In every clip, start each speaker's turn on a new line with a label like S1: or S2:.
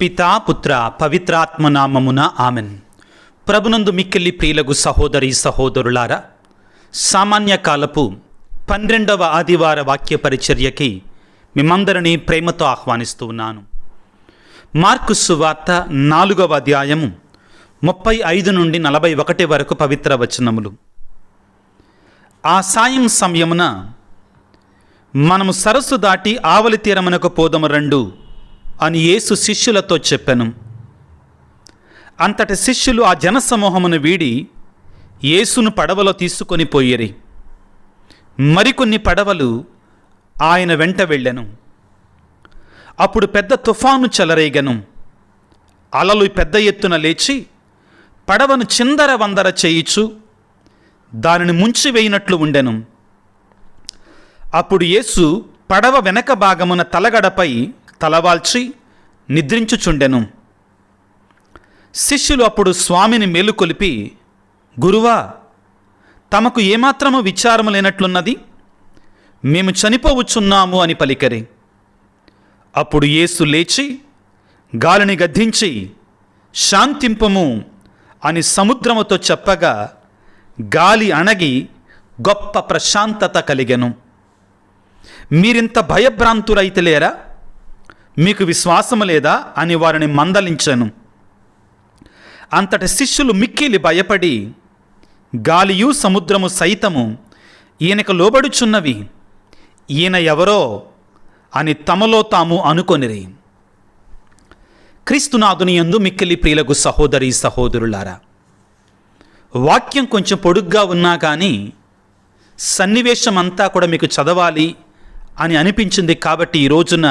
S1: పితా పుత్ర పవిత్రాత్మ నామమున ఆమెన్. ప్రభునందు మిక్కిలి ప్రియులగు సహోదరి సహోదరులారా, సామాన్య కాలపు 12వ ఆదివార వాక్య పరిచర్యకి మిమ్మందరినీ ప్రేమతో ఆహ్వానిస్తూ ఉన్నాను. మార్కు సువార్త 4వ అధ్యాయము 35 నుండి 41 వరకు పవిత్ర వచనములు. ఆ సాయం సమయమున మనము సరస్సు దాటి ఆవలి తీరమునకు పోదము రండు అని యేసు శిష్యులతో చెప్పెను. అంతటి శిష్యులు ఆ జనసమూహమును వీడి యేసును పడవలో తీసుకొని పోయిరి. మరికొన్ని పడవలు ఆయన వెంట వెళ్ళెను. అప్పుడు పెద్ద తుఫాను చెలరేగెను. అలలు పెద్ద ఎత్తున లేచి పడవను చిందర వందర చేయిచు దానిని ముంచివేయినట్లు ఉండెను. అప్పుడు యేసు పడవ వెనక భాగమున తలగడపై తలవాల్చి నిద్రించుచుండెను. శిష్యులు అప్పుడు స్వామిని మేలుకొలిపి, గురువా, తమకు ఏమాత్రము విచారము లేనట్లున్నది, మేము చనిపోవచ్చున్నాము అని పలికరి. అప్పుడు యేసు లేచి గాలిని గద్దించి, శాంతింపుము అని సముద్రముతో చెప్పగా గాలి అణగి గొప్ప ప్రశాంతత కలిగెను. మీరింత భయభ్రాంతురైతలేరా? మీకు విశ్వాసము లేదా అని వారిని మందలించెను. అంతటి శిష్యులు మిక్కిలి భయపడి, గాలియు సముద్రము సైతము ఈయనకు లోబడుచున్నవి, ఈయన ఎవరో అని తమలో తాము అనుకొనిరి. క్రీస్తునాథుని యందు మిక్కిలి ప్రియులకు సహోదరి సహోదరులారా, వాక్యం కొంచెం పొడుగ్గా ఉన్నా కానీ సన్నివేశం అంతా కూడా మీకు చదవాలి అని అనిపించింది. కాబట్టి ఈ రోజున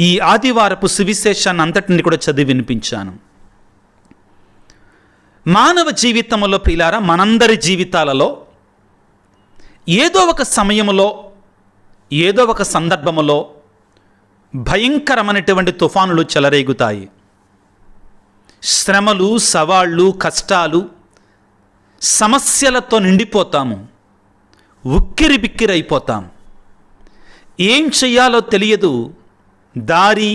S1: ఈ ఆదివారపు సువిశేషాన్ని అంతటిని కూడా చదివి వినిపించాను. మానవ జీవితంలో ప్రియులారా, మనందరి జీవితాలలో ఏదో ఒక సమయంలో ఏదో ఒక సందర్భములో భయంకరమైనటువంటి తుఫానులు చెలరేగుతాయి. శ్రమలు, సవాళ్ళు, కష్టాలు, సమస్యలతో నిండిపోతాము. ఉక్కిరి బిక్కిరైపోతాం. ఏం చెయ్యాలో తెలియదు. దారి,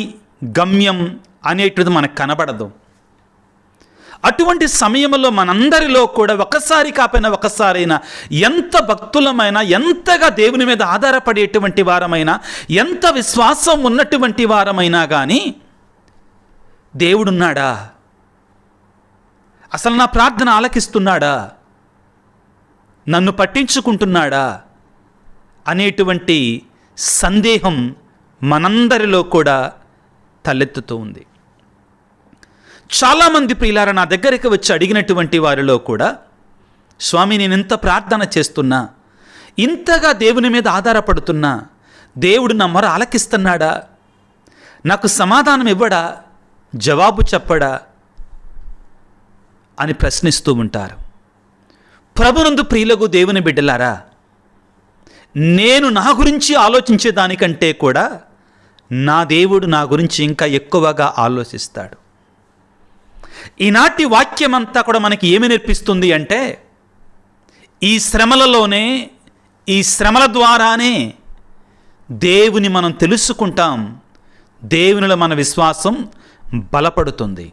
S1: గమ్యం అనేటిది మనకు కనబడదు. అటువంటి సమయంలో మనందరిలో కూడా ఒకసారి కాకపోయినా ఒకసారైనా ఎంత భక్తులమైనా, ఎంతగా దేవుని మీద ఆధారపడేటువంటి వారమైనా, ఎంత విశ్వాసం ఉన్నటువంటి వారమైనా కానీ, దేవుడున్నాడా, అసలు నా ప్రార్థన ఆలకిస్తున్నాడా, నన్ను పట్టించుకుంటున్నాడా అనేటువంటి సందేహం మనందరిలో కూడా తలెత్తుతూ ఉంది. చాలామంది ప్రియులారా నా దగ్గరికి వచ్చి అడిగినటువంటి వారిలో కూడా, స్వామి, నేను ఇంత ప్రార్థన చేస్తున్నా, ఇంతగా దేవుని మీద ఆధారపడుతున్నా, దేవుడు నా మొర ఆలకిస్తున్నాడా, నాకు సమాధానం ఇవ్వడా, జవాబు చెప్పడా అని ప్రశ్నిస్తూ ఉంటారు. ప్రభునందు ప్రియులకు దేవుని బిడ్డలారా, నేను నా గురించి ఆలోచించేదానికంటే కూడా నా దేవుడు నా గురించి ఇంకా ఎక్కువగా ఆలోచిస్తాడు. ఈనాటి వాక్యం అంతా కూడా మనకి ఏమి నేర్పిస్తుంది అంటే, ఈ శ్రమలలోనే, ఈ శ్రమల ద్వారానే దేవుని మనం తెలుసుకుంటాం. దేవునిలో మన విశ్వాసం బలపడుతుంది.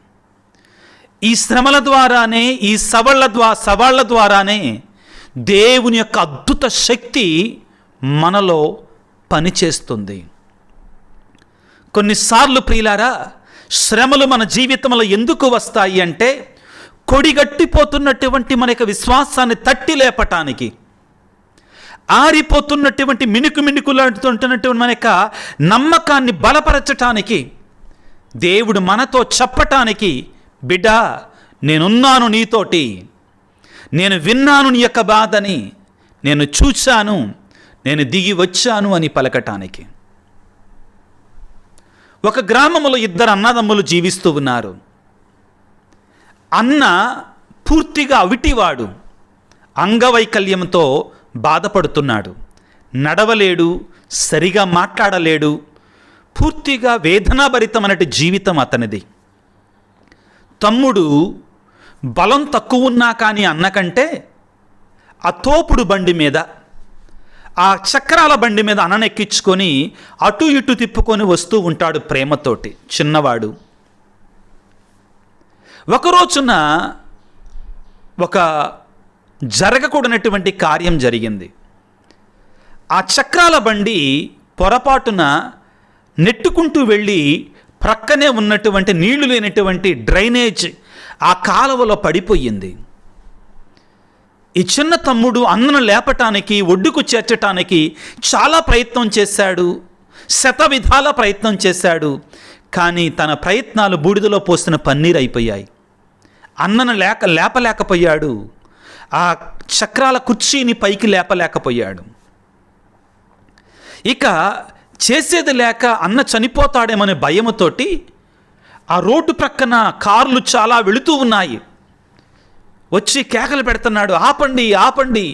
S1: ఈ శ్రమల ద్వారానే, ఈ సవాళ్ళ ద్వారానే దేవుని యొక్క అద్భుత శక్తి మనలో పనిచేస్తుంది. కొన్నిసార్లు ప్రియులారా, శ్రమలు మన జీవితంలో ఎందుకు వస్తాయి అంటే, కొడిగట్టిపోతున్నటువంటి మన యొక్క విశ్వాసాన్ని తట్టి లేపటానికి, ఆరిపోతున్నటువంటి మిణుకులాడుతుంటున్నటువంటి మన యొక్క నమ్మకాన్ని బలపరచటానికి, దేవుడు మనతో చెప్పటానికి, బిడ్డా, నేనున్నాను నీతోటి, నేను విన్నాను నీ యొక్క బాధని, నేను చూశాను, నేను దిగి వచ్చాను అని పలకటానికి. ఒక గ్రామంలో 2 అన్నదమ్ములు జీవిస్తూ ఉన్నారు. అన్న పూర్తిగా అవిటివాడు, అంగవైకల్యంతో బాధపడుతున్నాడు. నడవలేడు, సరిగా మాట్లాడలేడు, పూర్తిగా వేదనాభరితమైన జీవితం అతనిది. తమ్ముడు బలం తక్కువ ఉన్నా కానీ అన్నకంటే ఆ తోపుడు బండి మీద, ఆ చక్రాల బండి మీద అన్ననెక్కించుకొని అటు ఇటు తిప్పుకొని వస్తూ ఉంటాడు ప్రేమతోటి. చిన్నవాడు ఒక రోజున ఒక జరగకూడనటువంటి కార్యం జరిగింది. ఆ చక్రాల బండి పొరపాటున నెట్టుకుంటూ వెళ్ళి ప్రక్కనే ఉన్నటువంటి నీళ్లు లేనటువంటి డ్రైనేజ్ ఆ కాలువలో పడిపోయింది. ఈ చిన్న తమ్ముడు అన్నను లేపటానికి, ఒడ్డుకు చేర్చటానికి చాలా ప్రయత్నం చేశాడు, శతవిధాల ప్రయత్నం చేశాడు. కానీ తన ప్రయత్నాలు బూడిదలో పోసిన పన్నీరు అయిపోయాయి. అన్నను లేపలేకపోయాడు. ఆ చక్రాల కుర్చీని పైకి లేపలేకపోయాడు. ఇక చేసేది లేక అన్న చనిపోతాడేమనే భయముతోటి ఆ రోడ్డు ప్రక్కన కార్లు చాలా వెళుతూ ఉన్నాయి. వచ్చి కేకలు పెడుతున్నాడు, ఆపండి ఆపండి,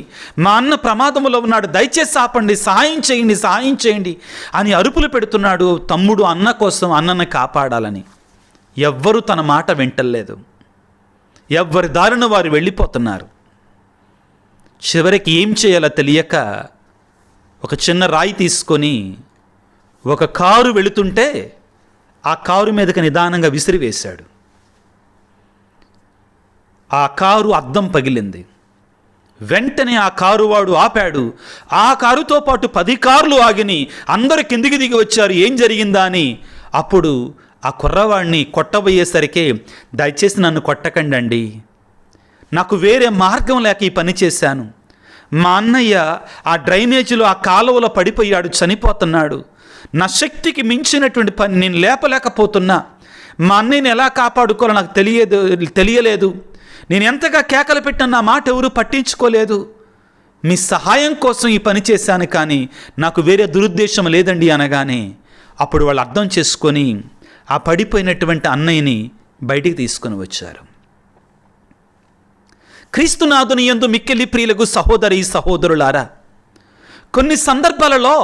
S1: మా అన్న ప్రమాదంలో ఉన్నాడు, దయచేసి ఆపండి, సహాయం చేయండి సహాయం చేయండి అని అరుపులు పెడుతున్నాడు. తమ్ముడు అన్న కోసం, అన్నను కాపాడాలని. ఎవ్వరూ తన మాట వింటలేదు. ఎవ్వరి దారిన వారు వెళ్ళిపోతున్నారు. చివరికి ఏం చేయాలో తెలియక ఒక చిన్న రాయి తీసుకొని ఒక కారు వెళుతుంటే ఆ కారు మీదకి నిదానంగా విసిరివేశాడు. ఆ కారు అద్దం పగిలింది. వెంటనే ఆ కారు వాడు ఆపాడు. ఆ కారుతో పాటు 10 కార్లు ఆగిని. అందరూ కిందికి దిగి వచ్చారు. ఏం జరిగిందా అని. అప్పుడు ఆ కుర్రవాడిని కొట్టబోయేసరికి, దయచేసి నన్ను కొట్టకండి అండి, నాకు వేరే మార్గం లేక ఈ పని చేశాను. మా అన్నయ్య ఆ డ్రైనేజీలో ఆ కాలువలో పడిపోయాడు, చనిపోతున్నాడు. నా శక్తికి మించినటువంటి పని, నేను లేపలేకపోతున్నా. మా అన్నయ్యని ఎలా కాపాడుకోవాలో నాకు తెలియలేదు. నేను ఎంతగా కేకలు పెట్టినా నా మాట ఎవరూ పట్టించుకోలేదు. మీ సహాయం కోసం ఈ పని చేశాను, కానీ నాకు వేరే దురుద్దేశం లేదండి అనగానే అప్పుడు వాళ్ళు అర్థం చేసుకొని ఆ పడిపోయినటువంటి అన్నయ్యని బయటికి తీసుకొని వచ్చారు. క్రీస్తునాథుని యందు మిక్కిలి ప్రియులకు సహోదరి సహోదరులారా, కొన్ని సందర్భాలలో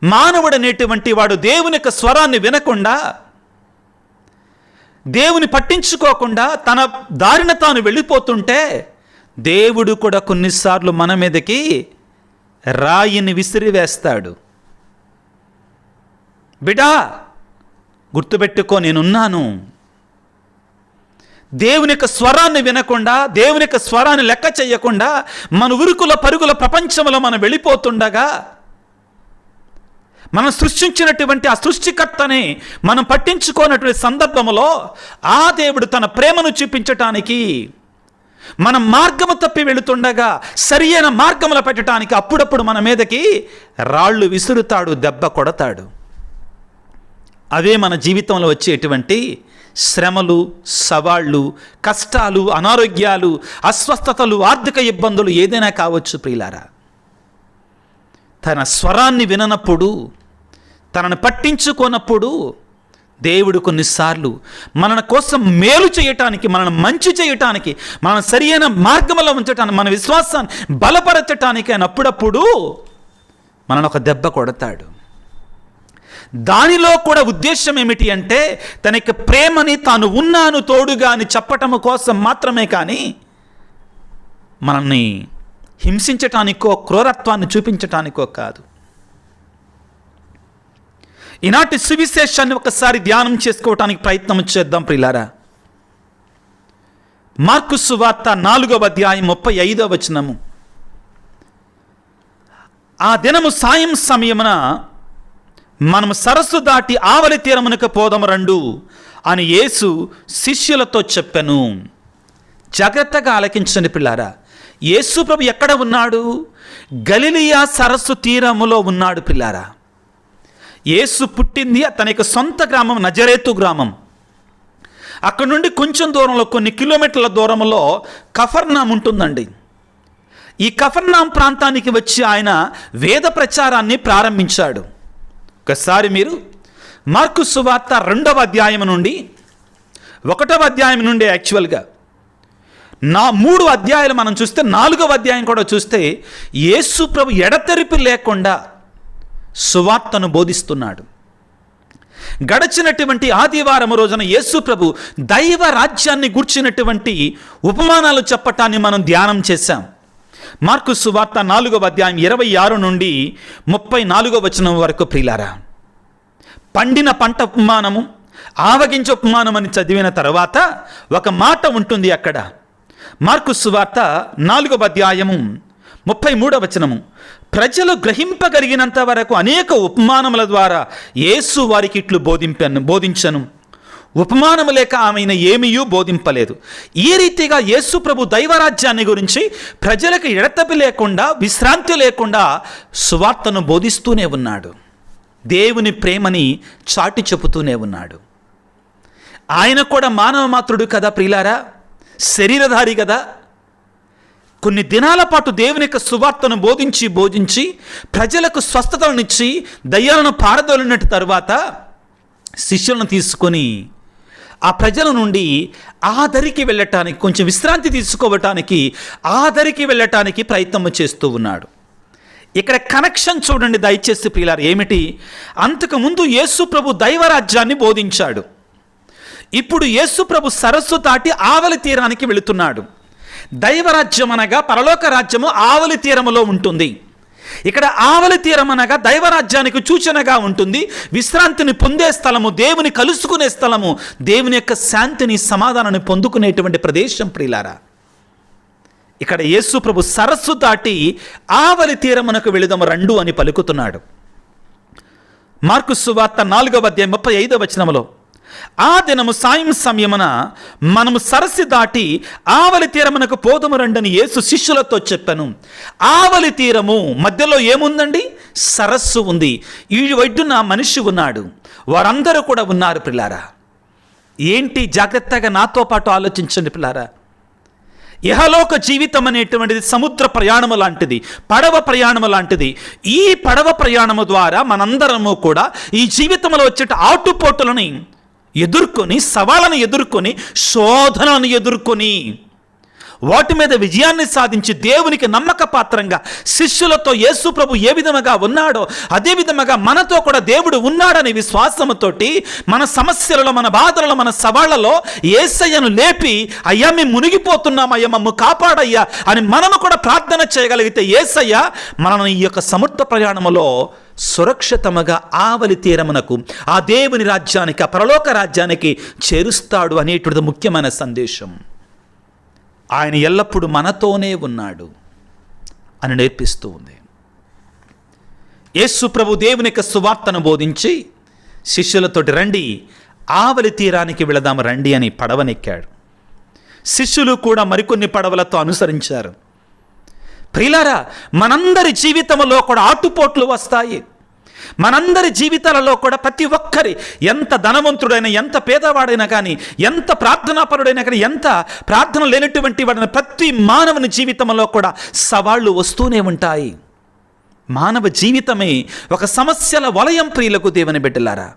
S1: మానవుడనేటువంటి వాడు దేవుని యొక్క స్వరాన్ని వినకుండా, దేవుని పట్టించుకోకుండా తన దారిన తాను వెళ్ళిపోతుంటే దేవుడు కూడా కొన్నిసార్లు మన మీదకి రాయిని విసిరివేస్తాడు. బిడా గుర్తుపెట్టుకో, నేనున్నాను. దేవుని యొక్క స్వరాన్ని వినకుండా, దేవుని యొక్క స్వరాన్ని లెక్క చేయకుండా మన ఉరుకుల పరుగుల ప్రపంచంలో మనం వెళ్ళిపోతుండగా, మనం సృష్టించినటువంటి ఆ సృష్టికర్తని మనం పట్టించుకోనటువంటి సందర్భంలో ఆ దేవుడు తన ప్రేమను చూపించటానికి, మనం మార్గము తప్పి వెళుతుండగా సరి అయిన మార్గములు పెట్టడానికి అప్పుడప్పుడు మన మీదకి రాళ్ళు విసురుతాడు, దెబ్బ కొడతాడు. అవే మన జీవితంలో వచ్చేటువంటి శ్రమలు, సవాళ్ళు, కష్టాలు, అనారోగ్యాలు, అస్వస్థతలు, ఆర్థిక ఇబ్బందులు ఏదైనా కావచ్చు. ప్రియులారా, తన స్వరాన్ని విననప్పుడు, తనను పట్టించుకోనప్పుడు దేవుడు కొన్నిసార్లు మన కోసం మేలు చేయటానికి, మనల్ని మంచి చేయటానికి, మన సరి అయిన మార్గంలో ఉంచటానికి, మన విశ్వాసాన్ని బలపరచటానికి ఆయన అప్పుడప్పుడు మనల్ని ఒక దెబ్బ కొడతాడు. దానిలో కూడా ఉద్దేశం ఏమిటి అంటే, తనకి ప్రేమని, తాను ఉన్నాను తోడుగా అని చెప్పటము కోసం మాత్రమే, కానీ మనల్ని హింసించటానికో క్రూరత్వాన్ని చూపించటానికో కాదు. ఈనాటి సువిశేషాన్ని ఒకసారి ధ్యానం చేసుకోవటానికి ప్రయత్నం చేద్దాం ప్రియులారా. మార్కు సువార్త 4వ అధ్యాయం 35వ వచనము. ఆ దినము సాయం సమయమున మనము సరస్సు దాటి ఆవలి తీరమునకు పోదము రండు అని యేసు శిష్యులతో చెప్పెను. జాగ్రత్తగా ఆలకించండి పిల్లారా. యేసు ప్రభు ఎక్కడ ఉన్నాడు? గలిలియా సరస్సు తీరములో ఉన్నాడు పిల్లారా. యేసు పుట్టింది తన యొక్క సొంత గ్రామం నజరేతు గ్రామం. అక్కడ నుండి కొంచెం దూరంలో, కొన్ని కిలోమీటర్ల దూరంలో కఫర్నాం ఉంటుందండి. ఈ కఫర్నాం ప్రాంతానికి వచ్చి ఆయన వేద ప్రచారాన్ని ప్రారంభించాడు. ఒకసారి మీరు మార్కు సువార్త 2వ అధ్యాయం నుండి 1వ అధ్యాయం నుండి యాక్చువల్గా 3 అధ్యాయాలు మనం చూస్తే, 4వ అధ్యాయం కూడా చూస్తే యేసు ప్రభు ఎడతెరిపి లేకుండా సువార్తను బోధిస్తున్నాడు. గడిచినటువంటి ఆదివారం రోజున యేసు ప్రభు దైవ రాజ్యాన్ని గూర్చినటువంటి ఉపమానాలు చెప్పటాన్ని మనం ధ్యానం చేశాం. మార్కు సువార్త 4వ అధ్యాయం 26 నుండి 34వ వచనం వరకు. ప్రియులారా, పండిన పంట ఉపమానము, ఆవగింజ ఉపమానం అని చదివిన తర్వాత ఒక మాట ఉంటుంది అక్కడ. మార్కు సువార్త 4వ అధ్యాయము 33వ వచనము. ప్రజలు గ్రహింపగలిగినంత వరకు అనేక ఉపమానముల ద్వారా యేసు వారికి ఇట్లు బోధించను. ఉపమానము లేక ఆమెను ఏమీయూ బోధింపలేదు. ఈ రీతిగా యేసు ప్రభు దైవరాజ్యాన్ని గురించి ప్రజలకు ఎడతెరిపి లేకుండా, విశ్రాంతి లేకుండా సువార్తను బోధిస్తూనే ఉన్నాడు. దేవుని ప్రేమని చాటి చెబుతూనే ఉన్నాడు. ఆయన కూడా మానవ మాత్రుడు కదా ప్రియులారా, శరీరధారి కదా. కొన్ని దినాల పాటు దేవుని యొక్క సువార్తను బోధించి ప్రజలకు స్వస్థతలనిచ్చి దయ్యాలను పారదోలినట్టు తరువాత శిష్యులను తీసుకొని ఆ ప్రజల నుండి ఆదరికి వెళ్ళటానికి, కొంచెం విశ్రాంతి తీసుకోవటానికి ఆదరికి వెళ్ళటానికి ప్రయత్నం చేస్తూ ఉన్నాడు. ఇక్కడ కనెక్షన్ చూడండి దయచేసి ప్రియులారా. ఏమిటి? అంతకుముందు యేసు ప్రభు దైవరాజ్యాన్ని బోధించాడు. ఇప్పుడు యేసు ప్రభు సరస్సు దాటి ఆవలి తీరానికి వెళుతున్నాడు. దైవరాజ్యం అనగా పరలోక రాజ్యము ఆవలి తీరములో ఉంటుంది. ఇక్కడ ఆవలి తీరం అనగా దైవరాజ్యానికి సూచనగా ఉంటుంది. విశ్రాంతిని పొందే స్థలము, దేవుని కలుసుకునే స్థలము, దేవుని యొక్క శాంతిని, సమాధానాన్ని పొందుకునేటువంటి ప్రదేశం ప్రియులారా. ఇక్కడ యేసు ప్రభు సరస్సు దాటి ఆవలి తీరమునకు వెళుదాము రండు అని పలుకుతున్నాడు. మార్కు సువార్త 4వ అధ్యాయం 35వ వచనములో, ఆ దినము సాయం సమయమున మనము సరస్సు దాటి ఆవలి తీరమునకు పోదుము రండని యేసు శిష్యులతో చెప్పాను. ఆవలి తీరము మధ్యలో ఏముందండి? సరస్సు ఉంది. ఈ ఒడ్డున మనిషి ఉన్నాడు, వారందరూ కూడా ఉన్నారు పిల్లారా. ఏంటి? జాగ్రత్తగా నాతో పాటు ఆలోచించండి పిల్లారా. ఇహలోక జీవితం అనేటువంటిది సముద్ర ప్రయాణము లాంటిది, పడవ ప్రయాణము లాంటిది. ఈ పడవ ప్రయాణము ద్వారా మనందరము కూడా ఈ జీవితంలో వచ్చే ఆటుపోటులని ఎదుర్కొని, సవాళ్ళను ఎదుర్కొని, శోధనను ఎదుర్కొని వాటి మీద విజయాన్ని సాధించి దేవునికి నమ్మక పాత్రంగా శిష్యులతో యేసు ప్రభు ఏ విధముగా ఉన్నాడో అదే విధముగా మనతో కూడా దేవుడు ఉన్నాడని విశ్వాసముతోటి మన సమస్యలలో, మన బాధలలో, మన సవాళ్లలో యేసయ్యను లేపి, అయ్యా మేము మునిగిపోతున్నాం, అయ్యా మమ్ము కాపాడయ్యా అని మనము కూడా ప్రార్థన చేయగలిగితే యేసయ్య మనల్ని ఈ యొక్క సముద్ర ప్రయాణములో సురక్షితముగా ఆవలి తీరమునకు, ఆ దేవుని రాజ్యానికి, ఆ పరలోక రాజ్యానికి చేరుస్తాడు అనేటువంటిది ముఖ్యమైన సందేశం. ఆయన ఎల్లప్పుడూ మనతోనే ఉన్నాడు అని నేర్పిస్తూ ఉంది. యేసు ప్రభు దేవుని యొక్క సువార్తను బోధించి శిష్యులతోటి రండి ఆవలి తీరానికి వెళదాము రండి అని పడవనెక్కాడు. శిష్యులు కూడా మరికొన్ని పడవలతో అనుసరించారు. ప్రియులారా, మనందరి జీవితంలో కూడా ఆటుపోట్లు వస్తాయి. మనందరి జీవితాలలో కూడా ప్రతి ఒక్కరి, ఎంత ధనవంతుడైనా, ఎంత పేదవాడైనా కానీ, ఎంత ప్రార్థనాపరుడైనా కానీ, ఎంత ప్రార్థన లేనటువంటి వాడైనా, ప్రతి మానవుని జీవితంలో కూడా సవాళ్లు వస్తూనే ఉంటాయి. మానవ జీవితమే ఒక సమస్యల వలయం ప్రియులకు దేవుని బిడ్డలారా.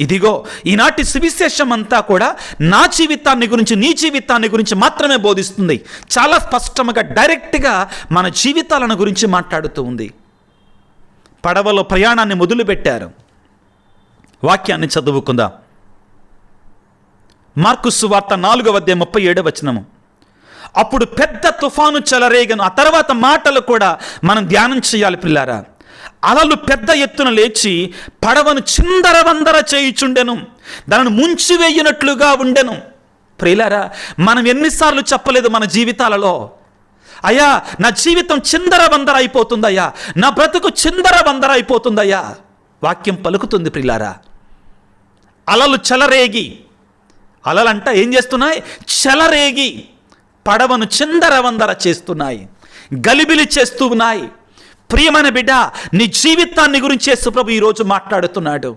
S1: ఇదిగో ఈనాటి సువిశేషం అంతా కూడా నా జీవితాన్ని గురించి, నీ జీవితాన్ని గురించి మాత్రమే బోధిస్తుంది. చాలా స్పష్టంగా, డైరెక్ట్గా మన జీవితాలను గురించి మాట్లాడుతూ ఉంది. పడవలో ప్రయాణాన్ని మొదలుపెట్టారు. వాక్యాన్ని చదువుకుందాం. మార్కు సువార్త 4వ అధ్యాయం 37వ వచనము. అప్పుడు పెద్ద తుఫాను చెలరేగను. ఆ తర్వాత మాటలు కూడా మనం ధ్యానం చేయాలి పిల్లారా. అలలు పెద్ద ఎత్తున లేచి పడవను చిందరవందర చేయుచుండెను, దానిని ముంచివేయనట్లుగా ఉండెను. ప్రియులారా, మనం ఎన్నిసార్లు చెప్పలేదు మన జీవితాలలో, అయ్యా నా జీవితం చిందరవందర అయిపోతుందయ్యా, నా బ్రతుకు చిందరవందర అయిపోతుందయ్యా. వాక్యం పలుకుతుంది ప్రియులారా. అలలు చెలరేగి, అలలంట ఏం చేస్తున్నాయి? చెలరేగి పడవను చిందరవందర చేస్తున్నాయి, గలిబిలి చేస్తూ ఉన్నాయి. ప్రియమైన బిడ్డ, నీ జీవితాన్ని గురించి యేసు ప్రభు ఈరోజు మాట్లాడుతున్నాడు.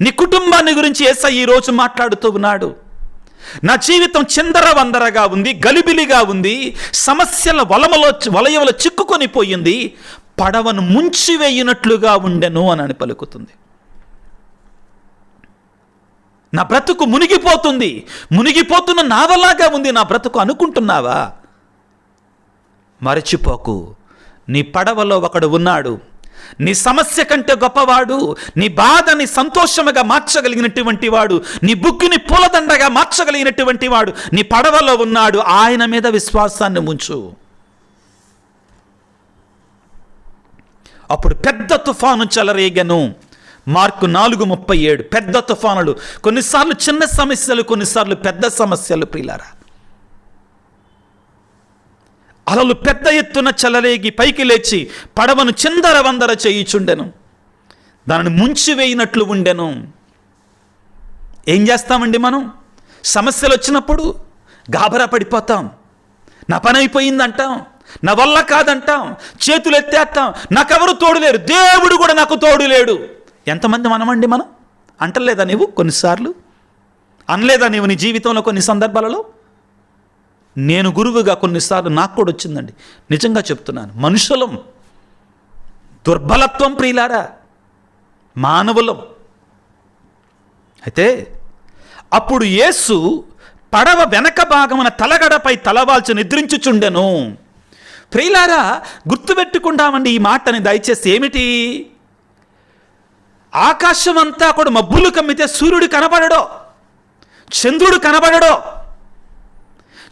S1: నీ కుటుంబాన్ని గురించి యేసయ్య ఈరోజు మాట్లాడుతూ ఉన్నాడు. నా జీవితం చిందరవందరగా ఉంది, గలిబిలిగా ఉంది, సమస్యల వలయంలో చిక్కుకొని పోయింది, పడవను ముంచివేయినట్లుగా ఉండెను అని పలుకుతుంది. నా బ్రతుకు మునిగిపోతుంది, మునిగిపోతున్న నావలాగా ఉంది నా బ్రతుకు అనుకుంటున్నావా? మరచిపోకు, నీ పడవలో ఒకడు ఉన్నాడు. నీ సమస్య కంటే గొప్పవాడు, నీ బాధని సంతోషముగా మార్చగలిగినటువంటి వాడు, నీ బుగ్గుని పూలదండగా మార్చగలిగినటువంటి వాడు నీ పడవలో ఉన్నాడు. ఆయన మీద విశ్వాసాన్ని ఉంచు. అప్పుడు పెద్ద తుఫాను చెలరేగను, మార్కు 4:37. పెద్ద తుఫానులు, కొన్నిసార్లు చిన్న సమస్యలు, కొన్నిసార్లు పెద్ద సమస్యలు ప్రియులారా. అలలు పెద్ద ఎత్తున చెలరేగి పైకి లేచి పడవను చిందరవందర చేయుచుండెను, దానిని ముంచివేయినట్లు ఉండెను. ఏం చేస్తామండి మనం? సమస్యలు వచ్చినప్పుడు గాబరా పడిపోతాం, నా పని అయిపోయిందంటాం, నా వల్ల కాదంటాం, చేతులు ఎత్తేస్తాం, నాకెవరు తోడులేరు, దేవుడు కూడా నాకు తోడు లేడు. ఎంతమంది మనమండి మనం? అంటలేదా నీవు కొన్నిసార్లు? అనలేదా నీవు నీ జీవితంలో కొన్ని సందర్భాలలో? నేను గురువుగా కొన్నిసార్లు నాకు కూడా వచ్చిందండి, నిజంగా చెప్తున్నాను. మనుషులం, దుర్బలత్వం ప్రియులారా, మానవులం. అయితే అప్పుడు యేసు పడవ వెనక భాగమున తలగడపై తలవాల్చి నిద్రించుచుండెను. ప్రియులారా, గుర్తుపెట్టుకుంటామండి ఈ మాటని దయచేసి. ఏమిటి? ఆకాశం అంతా కూడా మబ్బులు కమ్మితే సూర్యుడు కనబడడో, చంద్రుడు కనబడడో,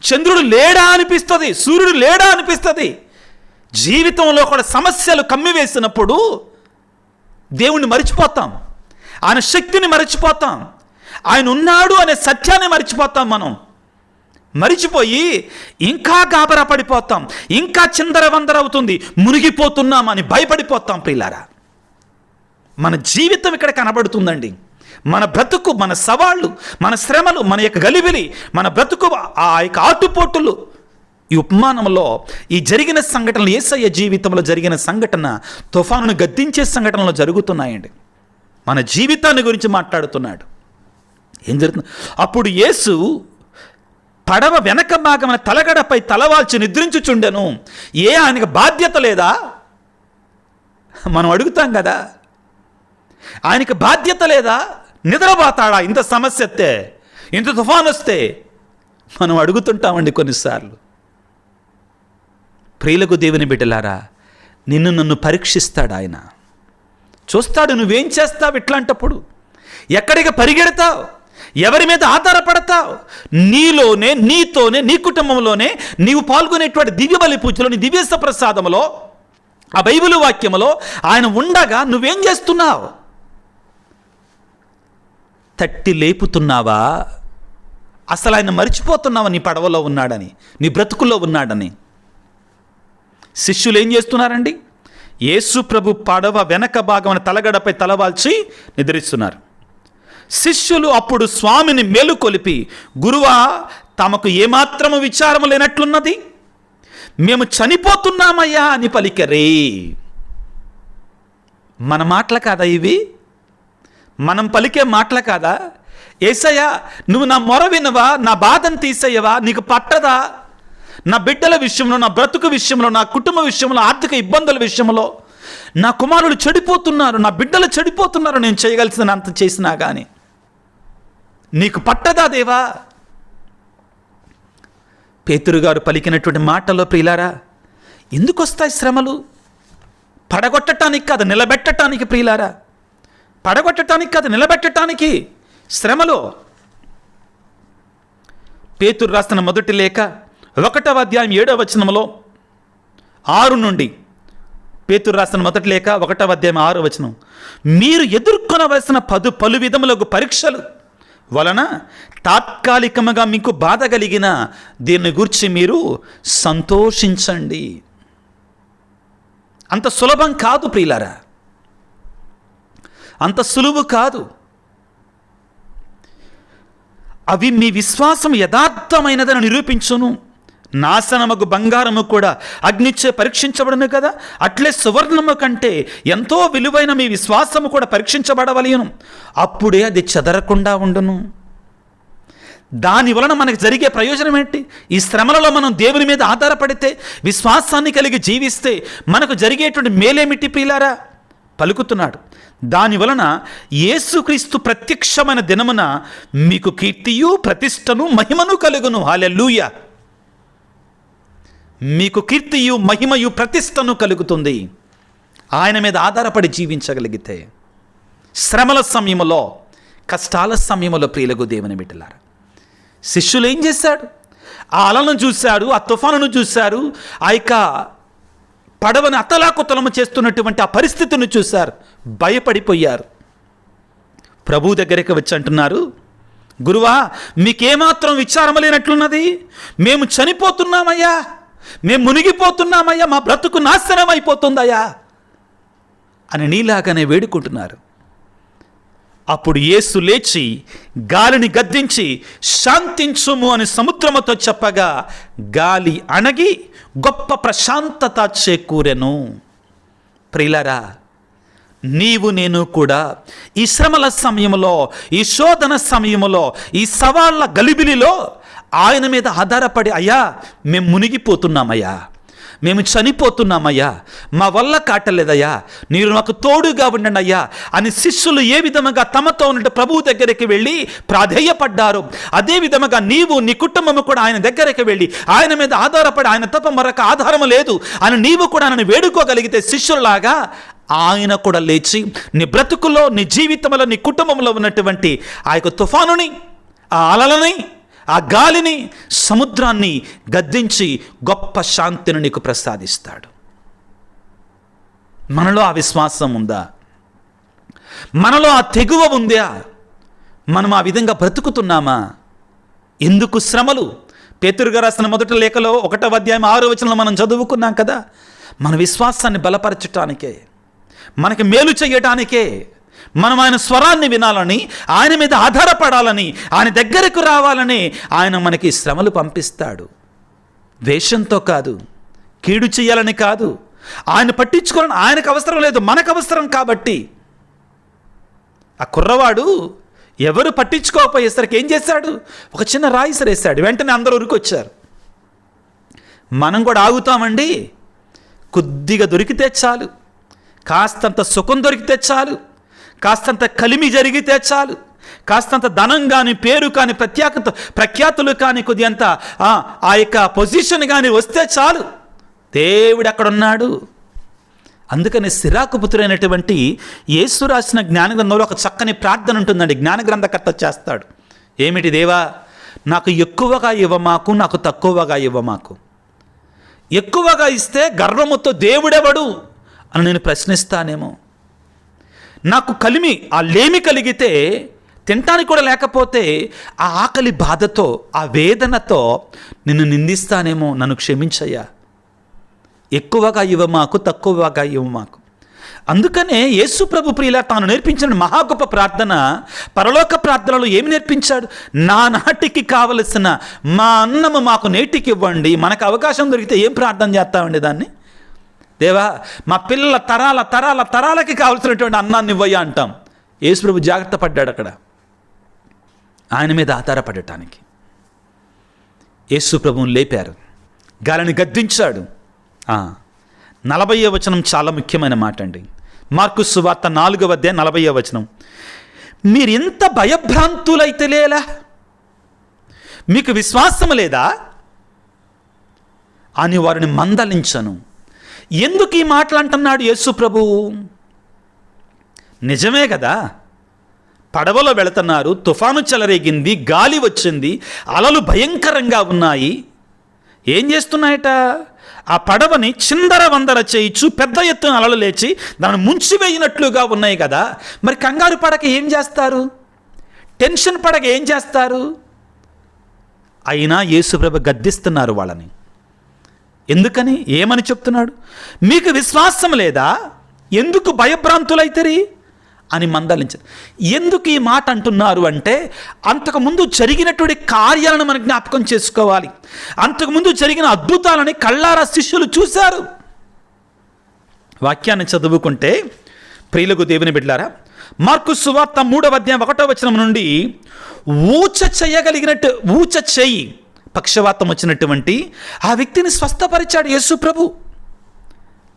S1: చంద్రుడు లేడా అనిపిస్తుంది, సూర్యుడు లేడా అనిపిస్తుంది. జీవితంలో కూడా సమస్యలు కమ్మివేసినప్పుడు దేవుణ్ణి మరిచిపోతాం, ఆయన శక్తిని మరిచిపోతాం, ఆయన ఉన్నాడు అనే సత్యాన్ని మరిచిపోతాం. మనం మరిచిపోయి ఇంకా గాబరా పడిపోతాం, ఇంకా చిందరవందరవుతుంది, మునిగిపోతున్నామని భయపడిపోతాం. ప్రియులారా, మన జీవితం ఇక్కడ కనబడుతుందండి. మన బ్రతుకు, మన సవాళ్ళు, మన శ్రమలు, మన యొక్క గలిబిలి, మన బ్రతుకు, ఆ యొక్క ఆటుపోటులు, ఈ ఉపమానంలో ఈ జరిగిన సంఘటనలు, యేసయ్య జీవితంలో జరిగిన సంఘటన తుఫానును గద్దించే సంఘటనలు జరుగుతున్నాయండి. మన జీవితాన్ని గురించి మాట్లాడుతున్నాడు. ఏం జరుగుతుంది? అప్పుడు యేసు పడవ వెనక భాగమైన తలగడపై తలవాల్చి నిద్రించుచుండెను. ఆయనకు బాధ్యత లేదా? మనం అడుగుతాం కదా, ఆయనకి బాధ్యత లేదా? నిద్రపోతాడా? ఇంత సమస్య వస్తే, ఇంత తుఫాను వస్తే మనం అడుగుతుంటామండి కొన్నిసార్లు. ప్రియులకు దేవుని బిడ్డలారా, నిన్ను నన్ను పరీక్షిస్తాడు ఆయన. చూస్తాడు నువ్వేం చేస్తావు ఇట్లాంటప్పుడు, ఎక్కడికి పరిగెడతావు, ఎవరి మీద ఆధారపడతావు. నీలోనే, నీతోనే, నీ కుటుంబంలోనే నీవు పాల్గొనేటువంటి దివ్య బలి పూజలో, నీ దివ్య ప్రసాదంలో, ఆ బైబిల్ వాక్యములో ఆయన ఉండగా నువ్వేం చేస్తున్నావు? తట్టి లేపుతున్నావా? అసలు ఆయన మర్చిపోతున్నావా నీ పడవలో ఉన్నాడని, నీ బ్రతుకుల్లో ఉన్నాడని? శిష్యులు ఏం చేస్తున్నారండి? యేసు ప్రభు పడవ వెనక భాగమైన తలగడపై తలవాల్చి నిద్రిస్తున్నారు. శిష్యులు అప్పుడు స్వామిని మేలుకొలిపి, గురువా, తమకు ఏమాత్రము విచారము లేనట్లున్నది, మేము చనిపోతున్నామయ్యా అని పలికరే. మన మాటలు కాదా ఇవి? మనం పలికే మాటలు కాదా? యేసయ్యా, నువ్వు నా మొర వినవా? నా బాధను తీసేయవా? నీకు పట్టదా? నా బిడ్డల విషయంలో, నా బ్రతుకు విషయంలో, నా కుటుంబ విషయంలో, ఆర్థిక ఇబ్బందుల విషయంలో, నా కుమారులు చెడిపోతున్నారు, నా బిడ్డలు చెడిపోతున్నారు, నేను చేయగలిసినంత చేసినా కానీ నీకు పట్టదా దేవా? పేతురు గారు పలికినటువంటి మాటల్లో ప్రియులారా, ఎందుకు వస్తాయి శ్రమలు? పడగొట్టడానికి కాదు, నిలబెట్టడానికి. ప్రియులారా, పడగొట్టడానికి కాదు, నిలబెట్టడానికి శ్రమలు. పేతురు రాసిన మొదటి లేఖ 1వ అధ్యాయం 7వ వచనంలో 6 నుండి, పేతురు రాసిన మొదటి లేఖ 1వ అధ్యాయం 6వ వచనం, మీరు ఎదుర్కొనవలసిన పలు విధములకు పరీక్షలు వలన తాత్కాలికముగా మీకు బాధ కలిగిన దీన్ని గురించి మీరు సంతోషించండి. అంత సులభం కాదు ప్రియులారా, అంత సులువు కాదు. అవి మీ విశ్వాసం యథార్థమైనదని నిరూపించును. నాశనమగు బంగారము కూడా అగ్నిచ్చే పరీక్షించబడును కదా, అట్లే సువర్ణము కంటే ఎంతో విలువైన మీ విశ్వాసము కూడా పరీక్షించబడవలెను. అప్పుడే అది చెదరకుండా ఉండును. దాని వలన మనకు జరిగే ప్రయోజనం ఏంటి? ఈ శ్రమలలో మనం దేవుని మీద ఆధారపడితే, విశ్వాసాన్ని కలిగి జీవిస్తే మనకు జరిగేటువంటి మేలేమిటి ప్రియులారా? పలుకుతున్నాడు, దాని వలన యేసుక్రీస్తు ప్రత్యక్షమైన దినమున మీకు కీర్తియు ప్రతిష్టను మహిమను కలుగును. హల్లెలూయా! మీకు కీర్తియు మహిమయు ప్రతిష్టను కలుగుతుంది ఆయన మీద ఆధారపడి జీవించగలిగితే. శ్రమల సమయంలో, కష్టాల సమయంలో ప్రియులకు దేవుని బిడ్డలారా, శిష్యులు ఏం చేశాడు? ఆ అలను చూశాడు, ఆ తుఫానును చూశారు, ఆ యొక్క పడవని అతలాకుతలము చేస్తున్నటువంటి ఆ పరిస్థితిని చూశారు, భయపడిపోయారు. ప్రభు దగ్గరికి వచ్చి అంటున్నారు, గురువా మీకేమాత్రం విచారం లేనట్లున్నది, మేము చనిపోతున్నామయ్యా, మేము మునిగిపోతున్నామయ్యా, మా బ్రతుకు నాశనం అయిపోతుందయ్యా అని నీలాగానే వేడుకుంటున్నారు. అప్పుడు యేసు లేచి గాలిని గద్దించి శాంతించుము అని సముద్రముతో చెప్పగా గాలి అణగి గొప్ప ప్రశాంతత చేకూరెను. ప్రియులారా, నీవు నేను కూడా ఈ శ్రమల సమయంలో, ఈ శోధన సమయంలో, ఈ సవాళ్ళ గలిబిలిలో ఆయన మీద ఆధారపడి, అయ్యా మేము మునిగిపోతున్నామయ్యా, మేము చనిపోతున్నామయ్యా, మా వల్ల కాటలేదయ్యా, మీరు నాకు తోడుగా ఉండండి అయ్యా అని శిష్యులు ఏ విధముగా తమతో ఉన్న ప్రభువు దగ్గరికి వెళ్ళి ప్రాధేయపడ్డారు, అదే విధముగా నీవు నీ కుటుంబము కూడా ఆయన దగ్గరికి వెళ్ళి ఆయన మీద ఆధారపడి, ఆయన తప్ప మరొక ఆధారము లేదు అని నీవు కూడా ఆయనను వేడుకోగలిగితే శిష్యుల్లాగా ఆయన కూడా లేచి నీ బ్రతుకులో, నీ జీవితంలో, నీ కుటుంబంలో ఉన్నటువంటి ఆ యొక్క తుఫానుని, ఆ అలలని, ఆ గాలిని, సముద్రాన్ని గద్దించి గొప్ప శాంతిని నీకు ప్రసాదిస్తాడు. మనలో ఆ విశ్వాసం ఉందా? మనలో ఆ తెగువ ఉందా? మనం ఆ విధంగా బ్రతుకుతున్నామా? ఎందుకు శ్రమలు? పేతురు గారు రాసిన మొదటి లేఖలో 1వ అధ్యాయం 6వ వచనంలో మనం చదువుకున్నాం కదా, మన విశ్వాసాన్ని బలపరచటానికే, మనకి మేలు చేయటానికే, మనం ఆయన స్వరాన్ని వినాలని, ఆయన మీద ఆధారపడాలని, ఆయన దగ్గరకు రావాలని ఆయన మనకి శ్రమలు పంపిస్తాడు. ద్వేషంతో కాదు, కీడు చేయాలని కాదు, ఆయన పట్టించుకోవాలని ఆయనకు అవసరం లేదు, మనకు అవసరం కాబట్టి. ఆ కుర్రవాడు ఎవరు పట్టించుకోకపోయేసరికి ఏం చేశాడు? ఒక చిన్న రాయి సరేశాడు, వెంటనే అందరూ ఉరికొచ్చారు. మనం కూడా ఆగుతామండి? కొద్దిగా దొరికితే చాలు, కాస్తంత సుఖం దొరికితే చాలు, కాస్తంత కలిమి జరిగితే చాలు, కాస్తంత ధనం కానీ, పేరు కానీ, ప్రఖ్యాతులు కానీ, కొద్దింత ఆ యొక్క పొజిషన్ కానీ వస్తే చాలు, దేవుడు అక్కడున్నాడు. అందుకని సిరాకు పుత్రుడైనటువంటి యేసు రాసిన జ్ఞానగ్రంథంలో ఒక చక్కని ప్రార్థన ఉంటుందండి. జ్ఞానగ్రంథకర్త చేస్తాడు. ఏమిటి? దేవా, నాకు ఎక్కువగా ఇవ్వమాకు, నాకు తక్కువగా ఇవ్వమాకు. ఎక్కువగా ఇస్తే గర్వముతో దేవుడెవడు అని నేను ప్రశ్నిస్తానేమో. నాకు కలిమి, ఆ లేమి కలిగితే, తినటానికి కూడా లేకపోతే ఆ ఆకలి బాధతో, ఆ వేదనతో నిన్ను నిందిస్తానేమో. నన్ను క్షమించయ్యా. ఎక్కువగా ఇవ్వమాకు, తక్కువగా ఇవ్వమాకు. అందుకనే యేసు ప్రభు ప్రియుల తాను నేర్పించిన మహా గొప్ప ప్రార్థన, పరలోక ప్రార్థనలో ఏమి నేర్పించాడు? నా నాటికి కావలసిన మా అన్నము మాకు నేటికి ఇవ్వండి. మనకు అవకాశం దొరికితే ఏం ప్రార్థన చేస్తామండి దాన్ని? దేవా, మా పిల్లల తరాల తరాల తరాలకి కావలసినటువంటి అన్నాన్ని ఇవ్వయ్యా అంటాం. యేసు ప్రభు జాగ్రత్త పడ్డాడు అక్కడ, ఆయన మీద ఆధారపడటానికి. యేసు ప్రభువుని లేపారు, గాలిని గద్దించాడు. 40వ వచనం చాలా ముఖ్యమైన మాట అండి. మార్కు సువార్త 4వ అధ్యాయం 40వ వచనం. మీరు ఎంత భయభ్రాంతులైతే లేలా? మీకు విశ్వాసం లేదా అని వారిని మందలించను. ఎందుకు ఈ మాటలు అంటున్నాడు యేసు ప్రభువు? నిజమే కదా, పడవలో వెళుతున్నారు, తుఫాను చెలరేగింది, గాలి వచ్చింది, అలలు భయంకరంగా ఉన్నాయి. ఏం చేస్తున్నాయట? ఆ పడవని చిందర వందర చేయించు, పెద్ద ఎత్తున అలలు లేచి దాన్ని ముంచివేయినట్లుగా ఉన్నాయి కదా. మరి కంగారు పడక ఏం చేస్తారు? టెన్షన్ పడక ఏం చేస్తారు? అయినా యేసుప్రభు గద్దిస్తున్నారు వాళ్ళని. ఎందుకని? ఏమని చెప్తున్నాడు? మీకు విశ్వాసం లేదా? ఎందుకు భయభ్రాంతులైతరి అని మందలించారు. ఎందుకు ఈ మాట అంటున్నారు అంటే, అంతకుముందు జరిగినటువంటి కార్యాలను మనం జ్ఞాపకం చేసుకోవాలి. అంతకుముందు జరిగిన అద్భుతాలని కళ్ళారా శిష్యులు చూశారు. వాక్యాన్ని చదువుకుంటే ప్రియులకు దేవుని బిడ్డలారా, మార్కు సువార్త 3వ అధ్యాయం 1వ వచనం నుండి, ఊచ చేయి పక్షవాతం వచ్చినటువంటి ఆ వ్యక్తిని స్వస్థపరిచాడు యేసు ప్రభు.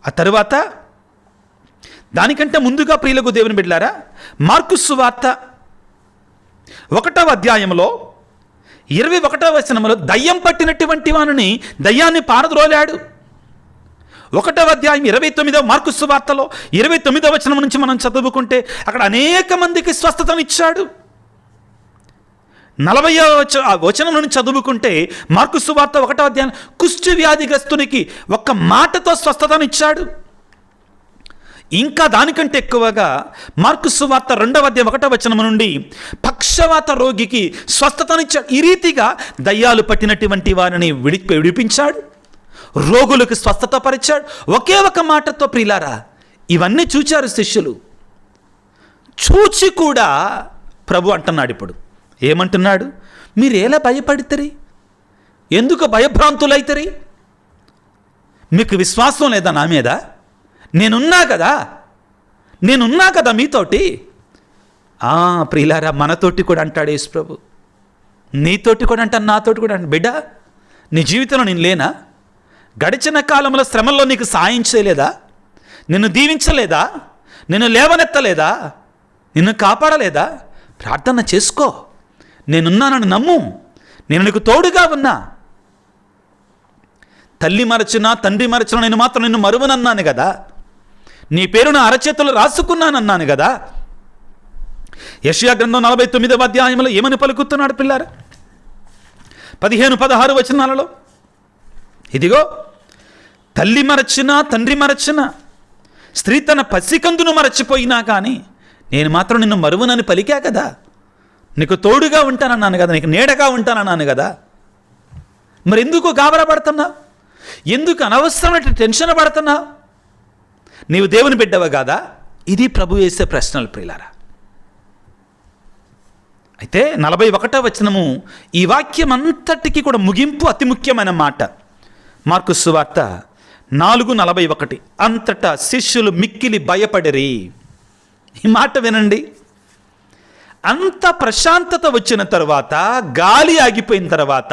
S1: ఆ తరువాత దానికంటే ముందుగా ప్రియులకు దేవుని బిడ్డలారా, మార్కు సువార్త 1వ అధ్యాయంలో 21వ వచనంలో దయ్యం పట్టినటువంటి వానిని దయ్యాన్ని పారద్రోలాడు. 1వ అధ్యాయం 29వ మార్కు సువార్తలో 29వ వచనం నుంచి మనం చదువుకుంటే అక్కడ అనేక మందికి స్వస్థతనిచ్చాడు. 40వ వచనం నుంచి చదువుకుంటే మార్కు సువార్త 1వ అధ్యాయం కుష్ఠ వ్యాధిగ్రస్తునికి ఒక్క మాటతో స్వస్థతనిచ్చాడు. ఇంకా దానికంటే ఎక్కువగా మార్కు సువార్త 2వ అధ్యాయం 1వ వచనం నుండి పక్షవాత రోగికి స్వస్థతనిచ్చాడు. ఈ రీతిగా దయ్యాలు పట్టినటువంటి వారిని విడిపించాడు, రోగులకు స్వస్థత పరిచాడు. ఒకే ఒక మాటతో ప్రియులారా ఇవన్నీ చూచారు శిష్యులు. చూచి కూడా ప్రభు అంటున్నాడు, ఇప్పుడు ఏమంటున్నాడు? మీరు ఎలా భయపడితరి? ఎందుకు భయభ్రాంతులైతరి? మీకు విశ్వాసం లేదా నా మీద? నేనున్నా కదా మీతోటి. ప్రియులారా మనతోటి కూడా అంటాడు యేసు ప్రభు, నీతోటి కూడా అంటాను, నాతోటి కూడా అంటాను. బిడ్డ, నీ జీవితంలో నేను లేనా? గడిచిన కాలంలో శ్రమల్లో నీకు సాయం చేయలేదా? నిన్ను దీవించలేదా? నిన్ను లేవనెత్తలేదా? నిన్ను కాపాడలేదా? ప్రార్థన చేసుకో, నేనున్నానని నమ్ము, నేను నీకు తోడుగా ఉన్నా. తల్లి మరచినా తండ్రి మరచినా నేను మాత్రం నిన్ను మరువనన్నాను కదా, నీ పేరును అరచేతులు రాసుకున్నానన్నాను కదా. యెషయా గ్రంథం 49వ అధ్యాయంలో ఏమని పలుకుతున్నాడు పిల్లారా? 15-16 వచనాలలో, ఇదిగో తల్లి మరచినా తండ్రి మరచినా, స్త్రీ తన పసికందును మరచిపోయినా కానీ నేను మాత్రం నిన్ను మరువనని పలికా కదా, నీకు తోడుగా ఉంటానన్నాను కదా, నీకు నీడగా ఉంటానన్నాను కదా. మరి ఎందుకు గాబరా పడుతున్నావు? ఎందుకు అనవసరమైన టెన్షన్ పడుతున్నావు? నీవు దేవుని బిడ్డవ కాదా? ఇది ప్రభు వేసే ప్రశ్నలు ప్రియులారా. అయితే 41వ వచనము ఈ వాక్యం అంతటికి కూడా ముగింపు, అతి ముఖ్యమైన మాట. మార్కు సువార్త 4:41, అంతటా శిష్యులు మిక్కిలి భయపడిరి. ఈ మాట వినండి. అంత ప్రశాంతత వచ్చిన తర్వాత, గాలి ఆగిపోయిన తర్వాత,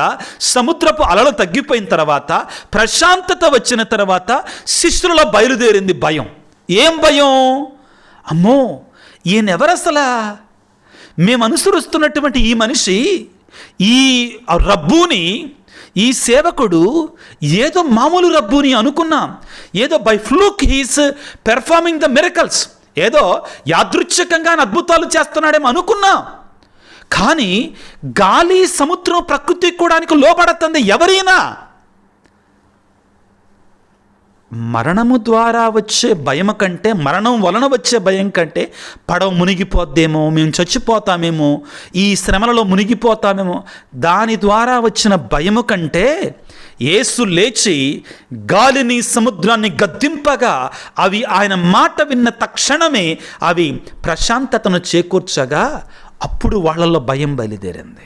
S1: సముద్రపు అలలు తగ్గిపోయిన తర్వాత, ప్రశాంతత వచ్చిన తర్వాత శిష్యులలో బయలుదేరింది భయం. ఏం భయం? అమ్మో, ఈయనెవరసలా? మేము అనుసరిస్తున్నటువంటి ఈ మనిషి, ఈ రబ్బూని, ఈ సేవకుడు ఏదో మామూలు రబ్బూని అనుకున్నాం. ఏదో by fluke he's performing the miracles, ఏదో యాదృచ్ఛికంగా అద్భుతాలు చేస్తున్నాడేమో అనుకున్నాం. కానీ గాలి సముద్రం ప్రకృతికి కూడా లోపడుతుంది. ఎవరైనా మరణము ద్వారా వచ్చే భయం కంటే, మరణం వలన వచ్చే భయం కంటే, పడవ మునిగిపోద్దేమో, మేము చచ్చిపోతామేమో, ఈ శ్రమలలో మునిగిపోతామేమో, దాని ద్వారా వచ్చిన భయము కంటే యేసు లేచి గాలిని సముద్రాన్ని గద్దింపగా అవి ఆయన మాట విన్న తక్షణమే అవి ప్రశాంతతను చేకూర్చగా అప్పుడు వాళ్ళల్లో భయం బయలుదేరింది.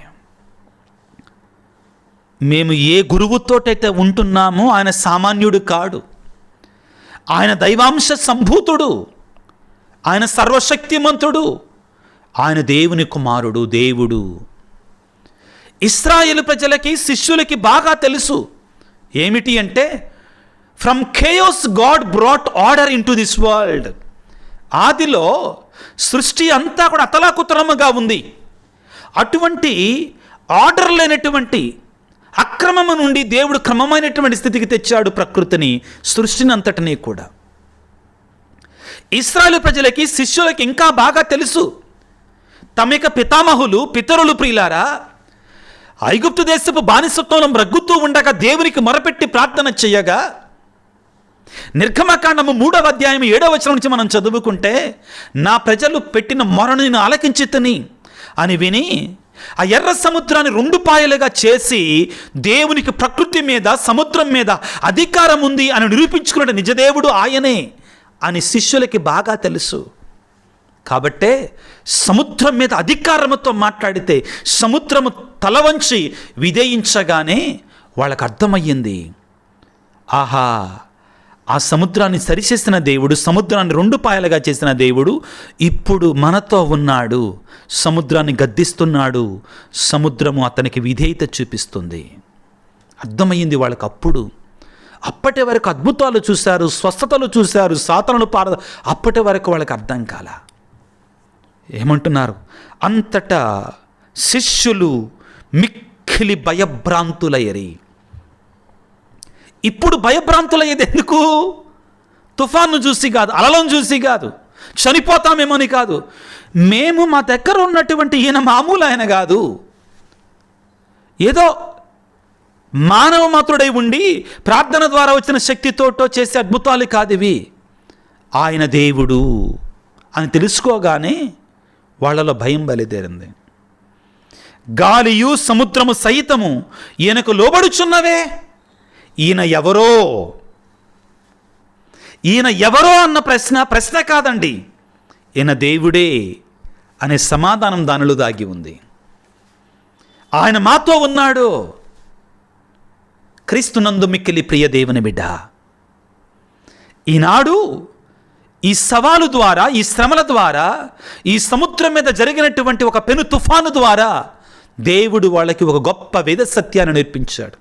S1: మేము ఏ గురువుతోటైతే ఉంటున్నామో ఆయన సామాన్యుడు కాడు, ఆయన దైవాంశ సంభూతుడు, ఆయన సర్వశక్తిమంతుడు, ఆయన దేవుని కుమారుడు, దేవుడు. ఇశ్రాయేలు ప్రజలకి, శిష్యులకి బాగా తెలుసు ఏమిటి అంటే, from chaos God brought order into this world. ఆదిలో సృష్టి అంతా కూడా అతలాకుతలముగా ఉంది. అటువంటి ఆర్డర్ లేనటువంటి అక్రమము నుండి దేవుడు క్రమమైనటువంటి స్థితికి తెచ్చాడు ప్రకృతిని, సృష్టిని అంతటినీ కూడా. ఇశ్రాయేలు ప్రజలకి, శిష్యులకి ఇంకా బాగా తెలుసు. తమ యొక్క పితామహులు, పితరులు ప్రియులారా ఐగుప్తు దేశపు బానిసత్వంలో రగ్గుతూ ఉండగా దేవునికి మొరపెట్టి ప్రార్థన చేయగా, నిర్గమకాండము 3వ అధ్యాయం 7వ వచనం నుంచి మనం చదువుకుంటే, నా ప్రజలు పెట్టిన మొరను నేను ఆలకించితిని అని విని ఆ ఎర్ర సముద్రాన్ని 2 పాయలుగా చేసి దేవునికి ప్రకృతి మీద, సముద్రం మీద అధికారం ఉంది అని నిరూపించుకున్న నిజదేవుడు ఆయనే అని శిష్యులకి బాగా తెలుసు. కాబట్టే సముద్రం మీద అధికారముతో మాట్లాడితే సముద్రము తల వంచి విధేయించగానే వాళ్ళకు అర్థమయ్యింది, ఆహా, ఆ సముద్రాన్ని సరిచేసిన దేవుడు, సముద్రాన్ని 2 పాయలుగా చేసిన దేవుడు ఇప్పుడు మనతో ఉన్నాడు, సముద్రాన్ని గద్దిస్తున్నాడు, సముద్రము అతనికి విధేయత చూపిస్తుంది. అర్థమయ్యింది వాళ్ళకి. అప్పటి వరకు అద్భుతాలు చూశారు, స్వస్థతలు చూశారు, సాతానులు అప్పటి వరకు వాళ్ళకి అర్థం కాల. ఏమంటున్నారు? అంతటా శిష్యులు మిక్కిలి భయభ్రాంతులయ్యరి. ఇప్పుడు భయభ్రాంతులయ్యేది ఎందుకు? తుఫాన్ను చూసి కాదు, అలలను చూసి కాదు, చనిపోతామేమోని కాదు. మేము మా దగ్గర ఉన్నటువంటి ఈయన మామూలు ఆయన కాదు, ఏదో మానవ మాత్రుడై ఉండి ప్రార్థన ద్వారా వచ్చిన శక్తితోటో చేసే అద్భుతాలు కాదు ఇవి. ఆయన దేవుడు అని తెలుసుకోగానే వాళ్ళలో భయం బయలుదేరింది. గాలియు సముద్రము సైతము ఈయనకు లోబడుచున్నవే. ఈయన ఎవరో అన్న ప్రశ్న కాదండి, ఈయన దేవుడే అనే సమాధానం దానిలో దాగి ఉంది. ఆయన మాతో ఉన్నాడు. క్రీస్తునందు మిక్కిలి ప్రియ దేవుని బిడ్డ, ఈనాడు ఈ సవాలు ద్వారా, ఈ శ్రమల ద్వారా, ఈ సముద్రం మీద జరిగినటువంటి ఒక పెను తుఫాను ద్వారా దేవుడు వాళ్ళకి ఒక గొప్ప వేద సత్యాన్ని నేర్పించాడు,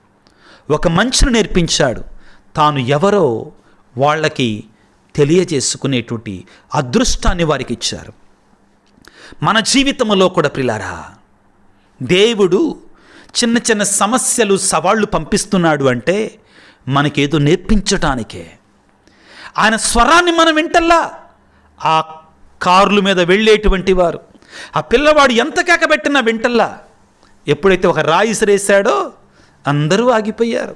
S1: ఒక మంచిని నేర్పించాడు. తాను ఎవరో వాళ్ళకి తెలియజేసుకునేటువంటి అదృష్టాన్ని వారికి ఇచ్చారు. మన జీవితంలో కూడా ప్రిలారా, దేవుడు చిన్న చిన్న సమస్యలు, సవాళ్ళు పంపిస్తున్నాడు అంటే మనకేదో నేర్పించటానికే. ఆయన స్వరాన్ని మనం వింటల్లా. ఆ కార్ల మీద వెళ్ళేటువంటి వారు, ఆ పిల్లవాడు ఎంత కేకబెట్టినా వింటల్లా. ఎప్పుడైతే ఒక రాయి ఇసిరేసాడో అందరూ ఆగిపోయారు.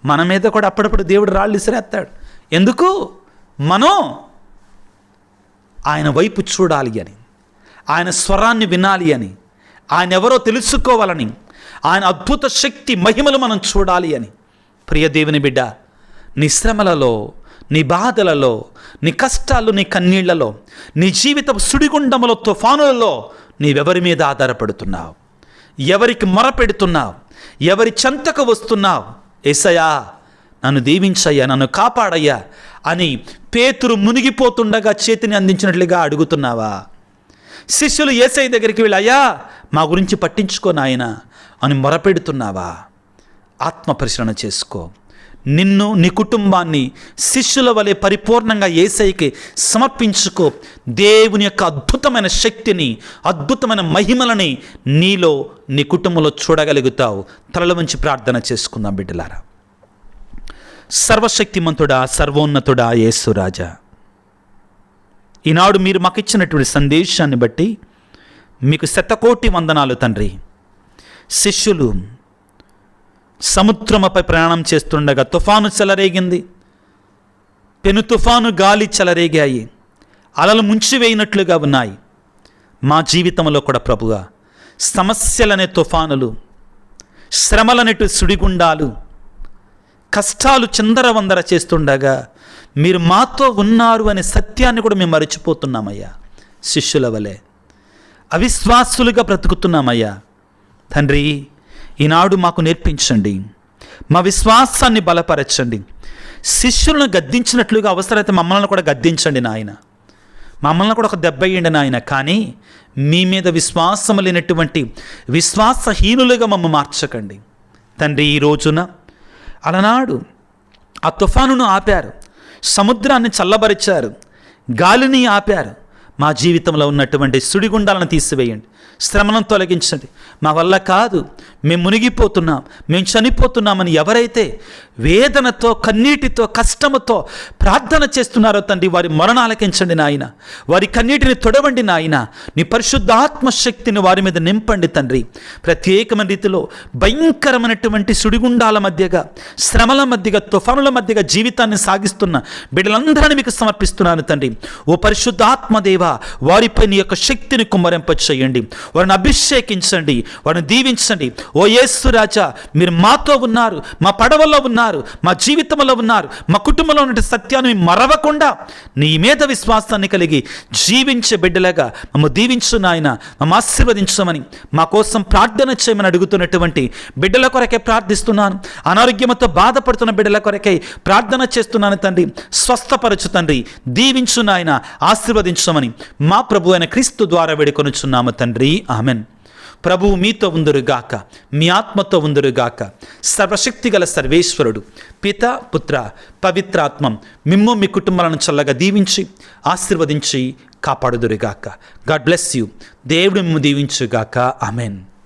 S1: మన మీద కూడా అప్పుడప్పుడు దేవుడు రాళ్ళు ఇసిరేస్తాడు. ఎందుకు? మనం ఆయన వైపు చూడాలి అని, ఆయన స్వరాన్ని వినాలి అని, ఆయన ఎవరో తెలుసుకోవాలని, ఆయన అద్భుత శక్తి మహిమలు మనం చూడాలి అని. ప్రియ దేవుని బిడ్డ, నీ శ్రమలలో, నీ బాధలలో, నీ కష్టాలు, నీ కన్నీళ్లలో, నీ జీవిత సుడిగుండములో, తుఫానులలో నీవెవరి మీద ఆధారపడుతున్నావు? ఎవరికి మొరపెడుతున్నావు? ఎవరి చెంతకు వస్తున్నావు? యేసయ్యా నన్ను దీవించయ్యా, నన్ను కాపాడయ్యా అని పేతురు మునిగిపోతుండగా చేతిని అందించినట్లుగా అడుగుతున్నావా? శిష్యులు యేసయ్య దగ్గరికి వెళ్ళి, అయ్యా మా గురించి పట్టించుకో నాయనా అని మొరపెడుతున్నావా? ఆత్మ పరిశీలన చేసుకో. నిన్ను, నీ కుటుంబాన్ని శిష్యుల వలె పరిపూర్ణంగా యేసయ్యకి సమర్పించుకో. దేవుని యొక్క అద్భుతమైన శక్తిని, అద్భుతమైన మహిమలని నీలో, నీ కుటుంబంలో చూడగలుగుతావు. తలల వంచి ప్రార్థన చేసుకుందాం బిడ్డలారా. సర్వశక్తిమంతుడా, సర్వోన్నతుడా, యేసురాజా, ఈనాడు మీరు మాకు ఇచ్చినటువంటి సందేశాన్ని బట్టి మీకు శతకోటి వందనాలు తండ్రి. శిష్యులు సముద్రముపై ప్రయాణం చేస్తుండగా తుఫాను చెలరేగింది. పెను తుఫాను, గాలి చెలరేగాయి, అలలు ముంచివేయినట్లుగా ఉన్నాయి. మా జీవితంలో కూడా ప్రభువా, సమస్యలనే తుఫానులు, శ్రమలనేటు సుడిగుండాలు, కష్టాలు చిందరవందర చేస్తుండగా మీరు మాతో ఉన్నారు అనే సత్యాన్ని కూడా మేము మరచిపోతున్నామయ్యా. శిష్యుల వలె అవిశ్వాసులుగా బ్రతుకుతున్నామయ్యా. తండ్రి, ఈనాడు మాకు నేర్పించండి, మా విశ్వాసాన్ని బలపరచండి. శిష్యులను గద్దించినట్లుగా అవసరమైతే మమ్మల్ని కూడా గద్దించండి నాయన. మమ్మల్ని కూడా ఒక దెబ్బయ్యండి నాయన. కానీ మీ మీద విశ్వాసం లేనటువంటి విశ్వాసహీనులుగా మమ్మ మార్చకండి తండ్రి. ఈ రోజున అలనాడు ఆ తుఫానును ఆపారు, సముద్రాన్ని చల్లబరిచారు, గాలిని ఆపారు. మా జీవితంలో ఉన్నటువంటి సుడిగుండాలను తీసివేయండి, శ్రమలను తొలగించండి. మా వల్ల కాదు, మేము మునిగిపోతున్నాం, మేము చనిపోతున్నామని ఎవరైతే వేదనతో, కన్నీటితో, కష్టముతో ప్రార్థన చేస్తున్నారో తండ్రి, వారి మరణాలకించండి నాయన. వారి కన్నీటిని తొడవండి నాయన. నీ పరిశుద్ధాత్మ శక్తిని వారి మీద నింపండి తండ్రి. ప్రత్యేకమైన రీతిలో భయంకరమైనటువంటి సుడిగుండాల మధ్యగా, శ్రమల మధ్యగా, తుఫానుల మధ్యగా జీవితాన్ని సాగిస్తున్న బిడ్డలందరినీ మీకు సమర్పిస్తున్నాను తండ్రి. ఓ పరిశుద్ధాత్మ దేవా, వారిపై నీ యొక్క శక్తిని కుమ్మరింప చేయండి, వారిని అభిషేకించండి, వారిని దీవించండి. ఓ యేసు రాజా, మీరు మాతో ఉన్నారు, మా పడవల్లో ఉన్నారు, మా జీవితంలో ఉన్నారు. మా కుటుంబంలో ఉన్న సత్యాన్ని మరవకుండా నీ మీద విశ్వాసాన్ని కలిగి జీవించే బిడ్డలాగా మమ్మ దీవించు నాయన, మమ్మ ఆశీర్వదించమని, మా కోసం ప్రార్థన చేయమని అడుగుతున్నటువంటి బిడ్డల కొరకే ప్రార్థిస్తున్నాను. అనారోగ్యంతో బాధపడుతున్న బిడ్డల కొరకై ప్రార్థన చేస్తున్నాను తండ్రి. స్వస్థపరచు తండ్రి, దీవించు నాయన, ఆశీర్వదించమని మా ప్రభు అయిన క్రీస్తు ద్వారా వేడుకొనుచున్నాము తండ్రి. ఆమెన్. ప్రభువు మీతో ఉందురుగాక, మీ ఆత్మతో ఉందురుగాక. సర్వశక్తిగల సర్వేశ్వరుడు పిత, పుత్ర, పవిత్రాత్మ మిమ్ము, మీ కుటుంబాలను చల్లగా దీవించి ఆశీర్వదించి కాపాడుదురుగాక. God bless you. దేవుడు మిమ్ము దీవించుగాక. ఆమెన్.